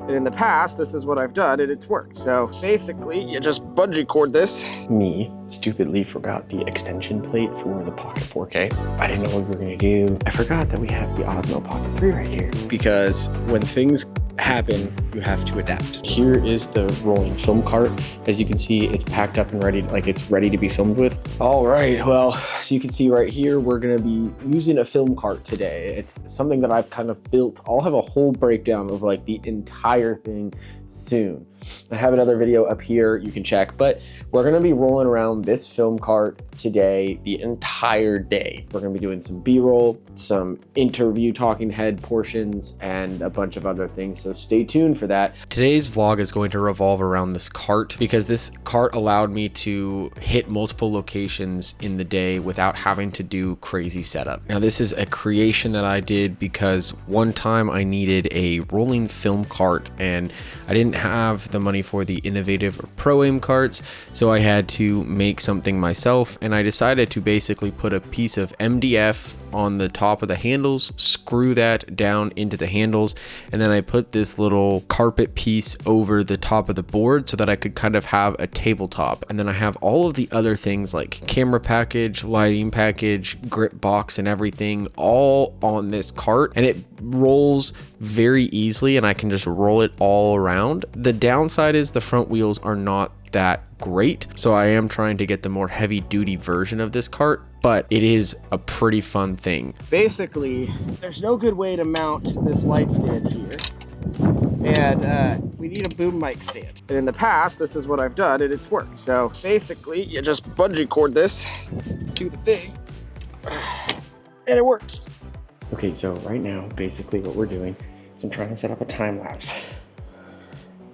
And in the past, this is what I've done, and it's worked. So basically, you just bungee cord this. Me stupidly forgot the extension plate for the Pocket 4K. I didn't know what we were gonna do. I forgot that we have the Osmo Pocket 3 right here. Because when things happen, you have to adapt. Here is the rolling film cart. As you can see, it's packed up and ready, like it's ready to be filmed with. All right, well, so you can see right here, we're gonna be using a film cart today. It's something that I've kind of built. I'll have a whole breakdown of like the entire thing soon. I have another video up here you can check, but we're gonna be rolling around this film cart today the entire day. We're gonna be doing some B-roll, some interview talking head portions, and a bunch of other things, so stay tuned for that. Today's vlog is going to revolve around this cart because this cart allowed me to hit multiple locations in the day without having to do crazy setup. Now this is a creation that I did because one time I needed a rolling film cart and I didn't have the money for the innovative or pro aim carts, so I had to make something myself, and I decided to basically put a piece of MDF on the top of the handles, screw that down into the handles, and then I put this little carpet piece over the top of the board so that I could kind of have a tabletop. And then I have all of the other things like camera package, lighting package, grip box, and everything all on this cart, and it rolls very easily and I can just roll it all around. The downside is the front wheels are not that great, so I am trying to get the more heavy duty version of this cart, but it is a pretty fun thing. Basically, there's no good way to mount this light stand here, and we need a boom mic stand. And in the past, this is what I've done, and it's worked. So basically, you just bungee cord this to the thing, and it works. Okay, so right now, basically what we're doing is I'm trying to set up a time lapse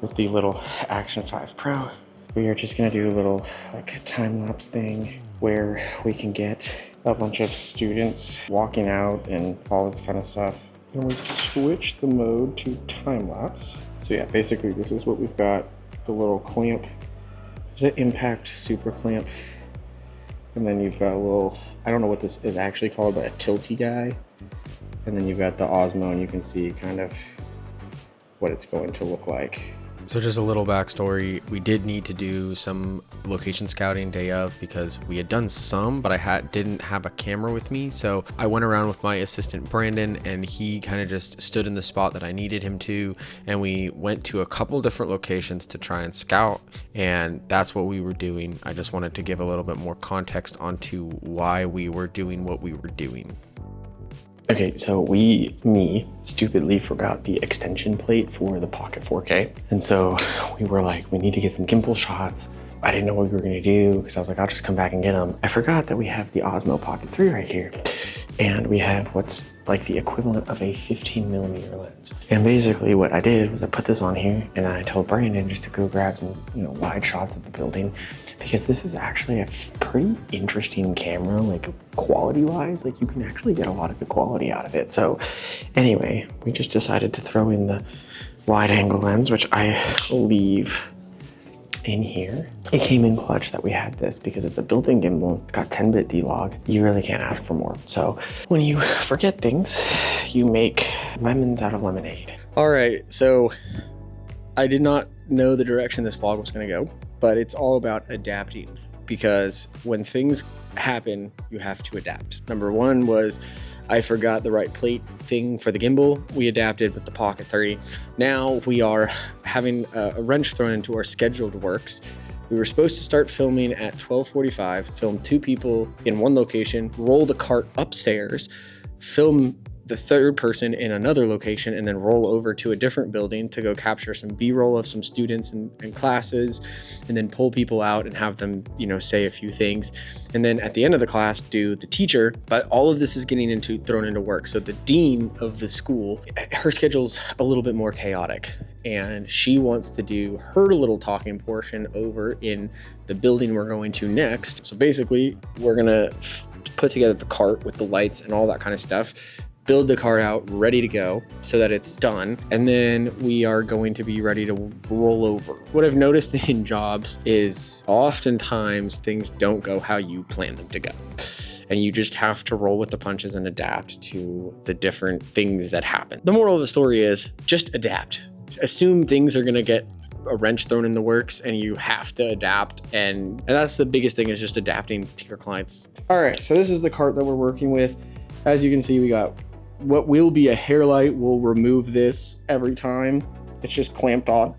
with the little Action 5 Pro. We are just gonna do a little like time lapse thing where we can get a bunch of students walking out and all this kind of stuff. Then we switch the mode to time lapse. So yeah, basically this is what we've got. The little clamp. Is it impact super clamp? And then you've got a little, I don't know what this is actually called, but a tilty guy. And then you've got the Osmo, and you can see kind of what it's going to look like. So just a little backstory, we did need to do some location scouting day of because we had done some, but I didn't have a camera with me. So I went around with my assistant Brandon, and he kind of just stood in the spot that I needed him to. And we went to a couple different locations to try and scout, and that's what we were doing. I just wanted to give a little bit more context onto why we were doing what we were doing. Okay, so me stupidly forgot the extension plate for the Pocket 4K. And so we were like, we need to get some gimbal shots. I didn't know what we were gonna do because I was like, I'll just come back and get them. I forgot that we have the Osmo Pocket 3 right here. And we have what's like the equivalent of a 15mm lens. And basically what I did was I put this on here and I told Brandon just to go grab some, wide shots of the building, because this is actually a pretty interesting camera, like quality wise, like you can actually get a lot of good quality out of it. So anyway, we just decided to throw in the wide angle lens, which I leave in here. It came in clutch that we had this because it's a built-in gimbal. It's got 10-bit D-Log. You really can't ask for more. So when you forget things, you make lemons out of lemonade. All right, so I did not know the direction this vlog was gonna go, but it's all about adapting, because when things happen, you have to adapt. Number one was I forgot the right plate thing for the gimbal. We adapted with the Pocket 3. Now we are having a wrench thrown into our scheduled works. We were supposed to start filming at 12:45, film 2 people in one location, roll the cart upstairs, film the third person in another location, and then roll over to a different building to go capture some B-roll of some students and classes, and then pull people out and have them, say a few things. And then at the end of the class, do the teacher. But all of this is getting thrown into work. So the dean of the school, her schedule's a little bit more chaotic, and she wants to do her little talking portion over in the building we're going to next. So basically, we're gonna put together the cart with the lights and all that kind of stuff, build the cart out ready to go so that it's done, and then we are going to be ready to roll over. What I've noticed in jobs is oftentimes things don't go how you plan them to go, and you just have to roll with the punches and adapt to the different things that happen. The moral of the story is just adapt. assume things are going to get a wrench thrown in the works and you have to adapt. And that's the biggest thing, is just adapting to your clients. All right, so this is the cart that we're working with. As you can see, we got what will be a hair light. We'll remove this every time. It's just clamped on.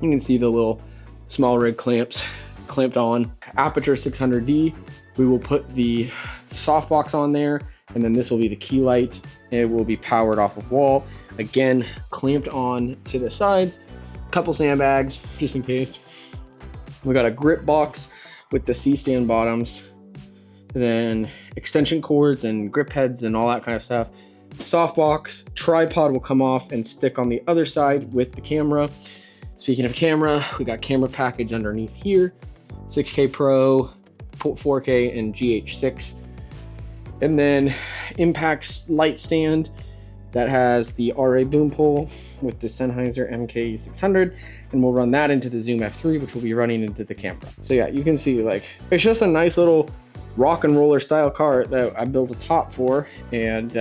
You can see the little small rig clamps clamped on. Aperture 600D. We will put the softbox on there, and then this will be the key light. It will be powered off of wall. Again, clamped on to the sides. Couple sandbags just in case. We got a grip box with the C-stand bottoms, and then extension cords and grip heads and all that kind of stuff. Softbox, tripod will come off and stick on the other side with the camera. Speaking of camera, we got camera package underneath here, 6K Pro, 4K, and GH6. And then impact light stand that has the RA boom pole with the Sennheiser MK600, and we'll run that into the Zoom F3, which will be running into the camera. So yeah, you can see, like, it's just a nice little rock and roller style cart that I built a top for, and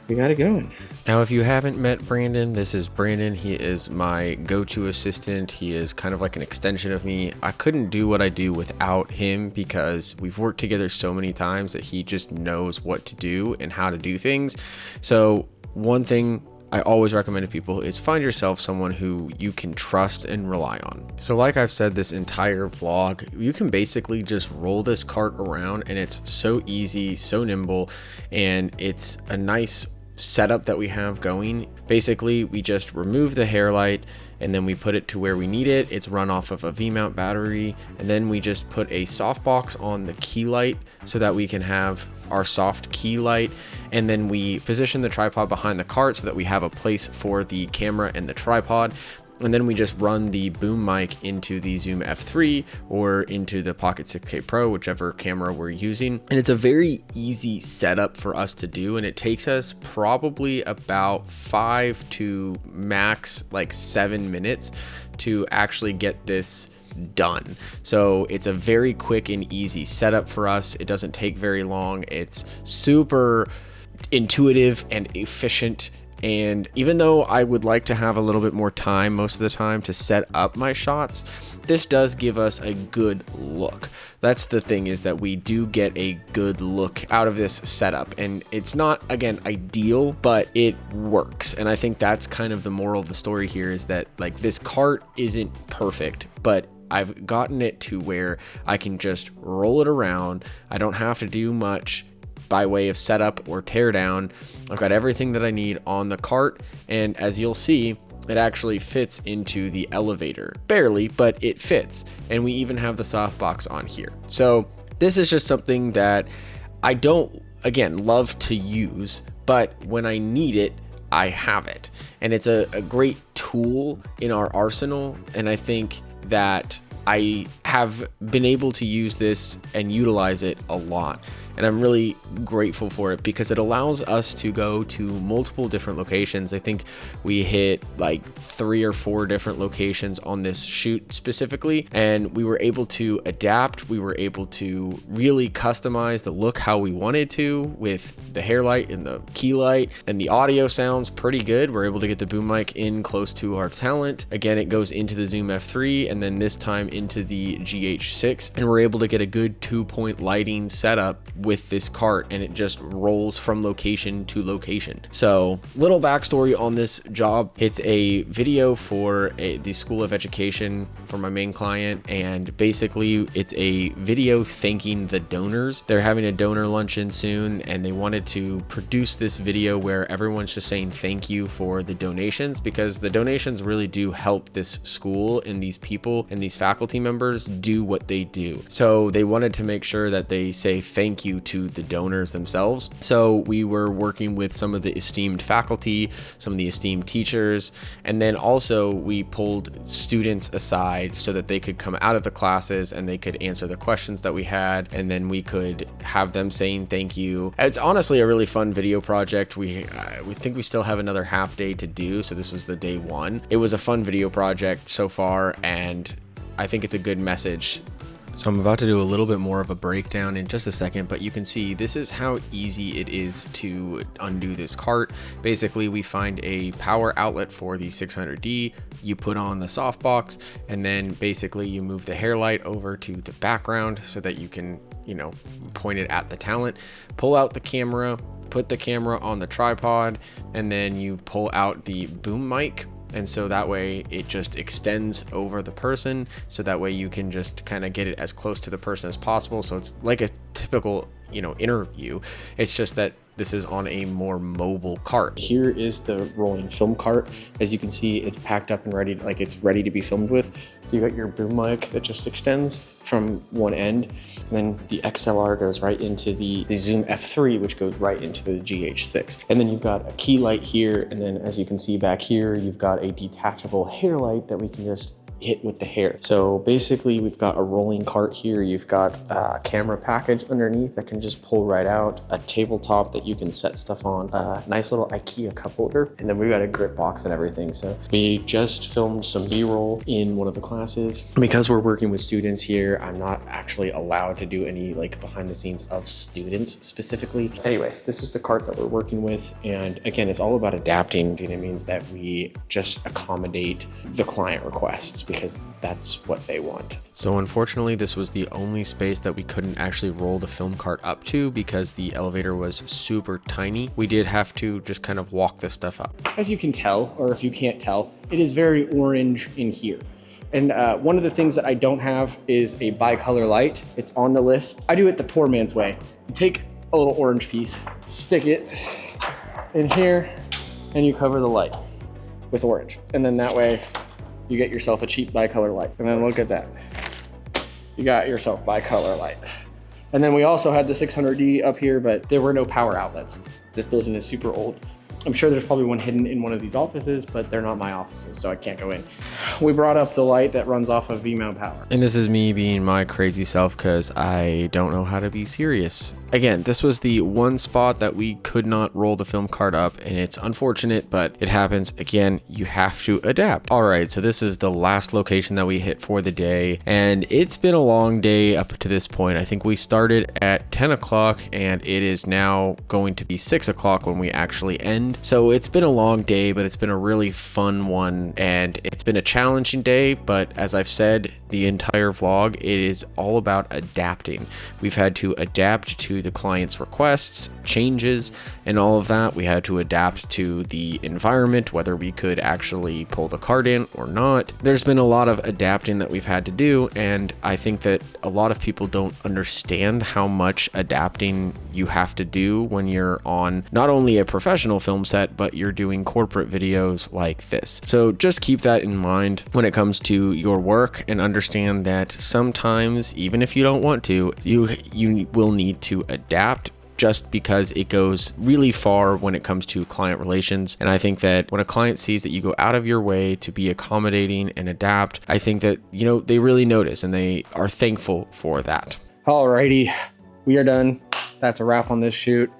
we got it going. Now, if you haven't met Brandon, this is Brandon. He is my go-to assistant. He is kind of like an extension of me. I couldn't do what I do without him, because we've worked together so many times that he just knows what to do and how to do things. So one thing I always recommend to people is find yourself someone who you can trust and rely on. So like I've said this entire vlog, you can basically just roll this cart around, and it's so easy, so nimble, and it's a nice setup that we have going. Basically, we just remove the hair light, and then we put it to where we need it. It's run off of a V-mount battery, and then we just put a softbox on the key light so that we can have our soft key light, and then we position the tripod behind the cart so that we have a place for the camera and the tripod. And then we just run the boom mic into the Zoom F3 or into the Pocket 6K Pro, whichever camera we're using. And it's a very easy setup for us to do. And it takes us probably about 5 to max like 7 minutes to actually get this done. So it's a very quick and easy setup for us. It doesn't take very long. It's super intuitive and efficient. And even though I would like to have a little bit more time most of the time to set up my shots, this does give us a good look. That's the thing, is that we do get a good look out of this setup. And it's not, again, ideal, but it works. And I think that's kind of the moral of the story here, is that like this cart isn't perfect, but I've gotten it to where I can just roll it around. I don't have to do much by way of setup or tear down. I've got everything that I need on the cart, and as you'll see, it actually fits into the elevator. Barely, but it fits. And we even have the softbox on here. So this is just something that I don't, again, love to use, but when I need it, I have it. And it's a great tool in our arsenal, and I think that I have been able to use this and utilize it a lot. And I'm really grateful for it, because it allows us to go to multiple different locations. I think we hit like 3 or 4 different locations on this shoot specifically, and we were able to adapt. We were able to really customize the look how we wanted to, with the hair light and the key light, and the audio sounds pretty good. We're able to get the boom mic in close to our talent. Again, it goes into the Zoom F3, and then this time into the GH6, and we're able to get a good 2-point lighting setup with this cart, and it just rolls from location to location. So little backstory on this job. It's a video for the School of Education for my main client, and basically it's a video thanking the donors. They're having a donor luncheon soon, and they wanted to produce this video where everyone's just saying thank you for the donations, because the donations really do help this school and these people and these faculty members do what they do. So they wanted to make sure that they say thank you to the donors themselves. So we were working with some of the esteemed faculty, some of the esteemed teachers, and then also we pulled students aside so that they could come out of the classes and they could answer the questions that we had, and then we could have them saying thank you. It's honestly a really fun video project. We think we still have another half day to do, so this was the day 1. It was a fun video project so far, and I think it's a good message So I'm about to do a little bit more of a breakdown in just a second, but you can see this is how easy it is to undo this cart. Basically, we find a power outlet for the 600D, you put on the softbox, and then basically you move the hair light over to the background so that you can, you know, point it at the talent, pull out the camera, put the camera on the tripod, and then you pull out the boom mic. And so that way it just extends over the person. So that way you can just kind of get it as close to the person as possible. So it's like a typical, you know, interview. It's just that this is on a more mobile cart. Here is the rolling film cart. As you can see, it's packed up and ready, like it's ready to be filmed with. So you got your boom mic that just extends from one end, and then the XLR goes right into the Zoom F3, which goes right into the GH6. And then you've got a key light here, and then as you can see back here, you've got a detachable hair light that we can just hit with the hair. So basically we've got a rolling cart here. You've got a camera package underneath that can just pull right out, a tabletop that you can set stuff on, a nice little IKEA cup holder, and then we've got a grip box and everything. So we just filmed some B-roll in one of the classes. Because we're working with students here, I'm not actually allowed to do any like behind the scenes of students specifically. Anyway, this is the cart that we're working with. And again, it's all about adapting. And it means that we just accommodate the client requests, because that's what they want. So unfortunately, this was the only space that we couldn't actually roll the film cart up to because the elevator was super tiny. We did have to just kind of walk this stuff up. As you can tell, or if you can't tell, it is very orange in here. And one of the things that I don't have is a bicolor light. It's on the list. I do it the poor man's way. You take a little orange piece, stick it in here, and you cover the light with orange. And then that way, you get yourself a cheap bicolor light. And then look at that. You got yourself bicolor light. And then we also had the 600D up here, but there were no power outlets. This building is super old. I'm sure there's probably one hidden in one of these offices, but they're not my offices, so I can't go in. We brought up the light that runs off of V-mount power. And this is me being my crazy self because I don't know how to be serious. Again, this was the one spot that we could not roll the film cart up, and it's unfortunate, but it happens. Again, you have to adapt. All right, so this is the last location that we hit for the day, and it's been a long day up to this point. I think we started at 10 o'clock, and it is now going to be 6 o'clock when we actually end. So it's been a long day, but it's been a really fun one, and it's been a challenging day, but as I've said, the entire vlog, it is all about adapting. We've had to adapt to the client's requests, changes, and all of that. We had to adapt to the environment, whether we could actually pull the cart in or not. There's been a lot of adapting that we've had to do, and I think that a lot of people don't understand how much adapting you have to do when you're on not only a professional film set, but you're doing corporate videos like this. So just keep that in mind when it comes to your work, and understand that sometimes, even if you don't want to, you will need to adapt, just because it goes really far when it comes to client relations. And I think that when a client sees that you go out of your way to be accommodating and adapt, I think that, you know, they really notice and they are thankful for that. Alrighty, we are done. That's a wrap on this shoot.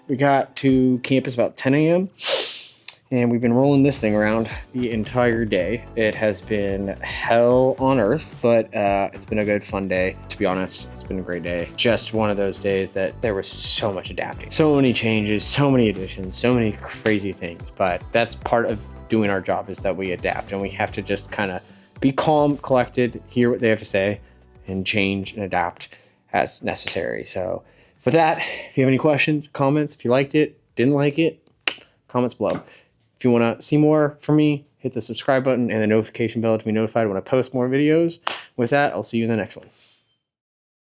We got to campus about 10 a.m. and we've been rolling this thing around the entire day. It has been hell on earth, but it's been a good, fun day. To be honest, it's been a great day. Just one of those days that there was so much adapting. So many changes, so many additions, so many crazy things. But that's part of doing our job, is that we adapt, and we have to just kind of be calm, collected, hear what they have to say, and change and adapt as necessary. So with that, if you have any questions, comments, if you liked it, didn't like it, comments below. If you want to see more from me, hit the subscribe button and the notification bell to be notified when I post more videos. With that, I'll see you in the next one.